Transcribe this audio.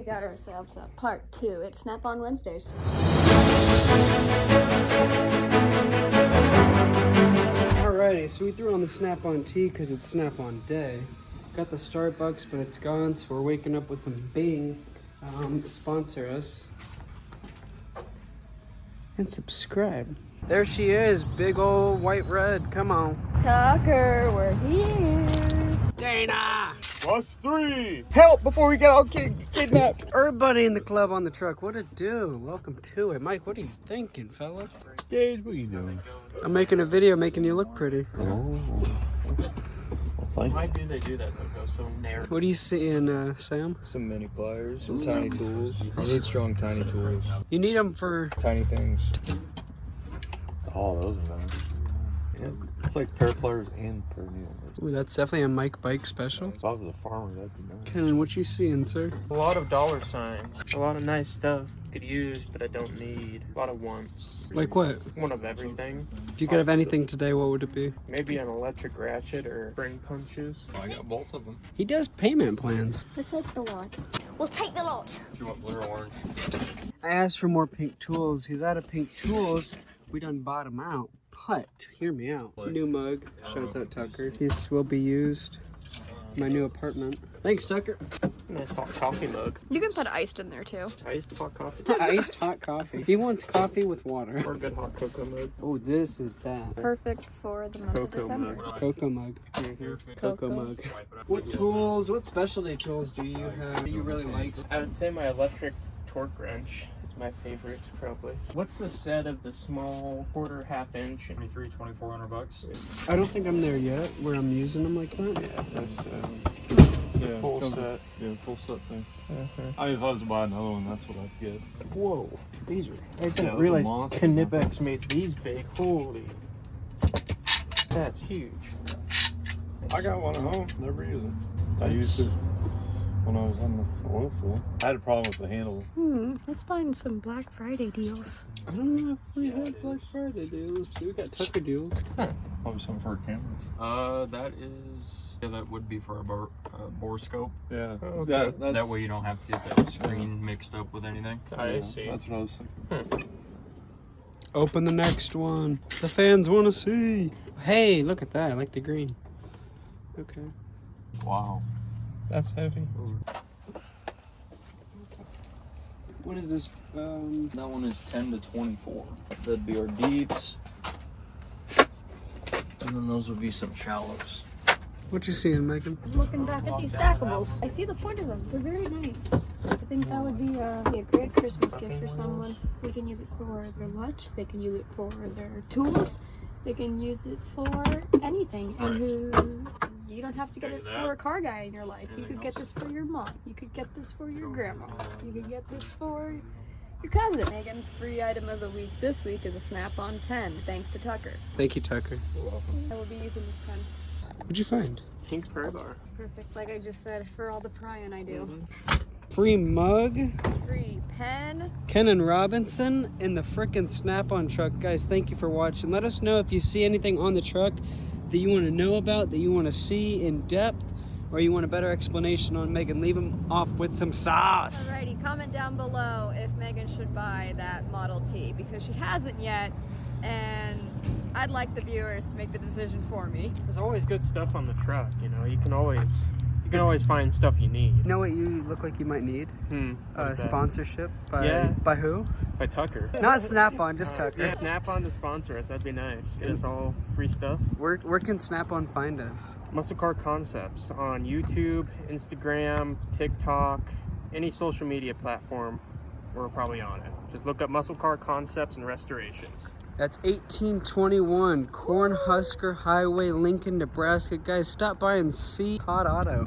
got ourselves a part 2. It's Snap-on Wednesdays. Alrighty, so we threw on the Snap-on tea because it's Snap-on day. Got the Starbucks, but it's gone, so we're waking up with some Bing. Sponsor us. And subscribe. There she is, big old white red. Come on. Tucker, we're here. Dana! Plus 3! Help before we get all kidnapped! Everybody in the club on the truck. What it do? Welcome to it. Mike, what are you thinking, fella? Gage, what are you doing? I'm making a video making you look pretty. Oh. Well, Why do they do that though? Go so narrow. What are you seeing, Sam? some mini pliers, some tiny tools. You need strong tiny tools. You need them for... Tiny things. Oh, those are nice. Yeah. It's like pair pliers and pair needles. Ooh, that's definitely a Mike Bike special. If I was a farmer, that'd be nice. Kennen, what you seeing, sir? A lot of dollar signs. A lot of nice stuff. Could use, but I don't need. A lot of wants. Like what? One of everything. If you could have anything today, what would it be? Maybe an electric ratchet or spring punches. I got both of them. He does payment plans. Let's take the lot. We'll take the lot. Do you want blue or orange? I asked for more pink tools. He's out of pink tools. We done bought him out. But, hear me out. New mug. Shouts out Tucker. These will be used in my new apartment. Thanks, Tucker. Nice hot coffee mug. You can put iced in there too. Iced hot coffee. Iced hot coffee. He wants coffee with water. Or a good hot cocoa mug. Oh, this is that. Perfect for the month of Cocoa December. mug. Cocoa mug. Cocoa mug. What tools, what specialty tools do you have that you really like? I would say my electric torque wrench. It's my favorite, probably. What's the set of the small quarter half inch? 2400 bucks. I don't think I'm there yet where I'm using them like that. Yeah, that's Full set. Yeah, full set thing. I mean, if I was to buy another one, that's what I'd get. Whoa, these are. I Yeah, didn't those realize are monsters, Knipex made these big. Holy. That's huge. I got one at home. Never use it. I used it when I was on the oil field. I had a problem with the handles. Let's find some Black Friday deals. I don't know if we had Black Friday deals. We got Tucker deals. Probably something for a camera. That would be for a bore scope. Yeah. Oh, okay. Yeah, that's, That way you don't have to get that screen mixed up with anything. I see. That's what I was thinking. Open the next one. The fans want to see. Hey, look at that. I like the green. Okay. Wow. That's heavy. What is this? That one is 10 to 24. That'd be our deeps. And then those would be some shallows. What you seeing, Megan? Looking back at these stackables, I see the point of them. They're very nice. I think that would be a great Christmas gift for someone. They can use it for their lunch. They can use it for their tools. They can use it for anything. And you don't have to get it for a car guy in your life. You could get this for your mom. You could get this for your grandma. You could get this for your cousin. Megan's free item of the week this week is a Snap-on pen, thanks to Tucker. Thank you, Tucker. I will be using this pen. What'd you find? Pink pry bar. Perfect, like I just said, for all the prying I do. Free mug. Free pen. Kennen Robinson in the frickin' Snap-on truck. Guys, thank you for watching. Let us know if you see anything on the truck that you want to know about, that you want to see in depth, or you want a better explanation on Megan. Leave them off with some sauce. Alrighty, comment down below if Megan should buy that Model T, because she hasn't yet, and I'd like the viewers to make the decision for me. There's always good stuff on the truck, you know. You can always find stuff you need. You know what you look like you might need? What is that? Sponsorship by Yeah. by who? By Tucker. Not Snap-on, just Tucker. Yeah, Snap-on to sponsor us. That'd be nice. Get us all free stuff. Where can Snap-on find us? Muscle Car Concepts on YouTube, Instagram, TikTok, any social media platform. We're probably on it. Just look up Muscle Car Concepts and Restorations. That's 1821 Cornhusker Highway, Lincoln, Nebraska. Guys, stop by and see Todd Auto.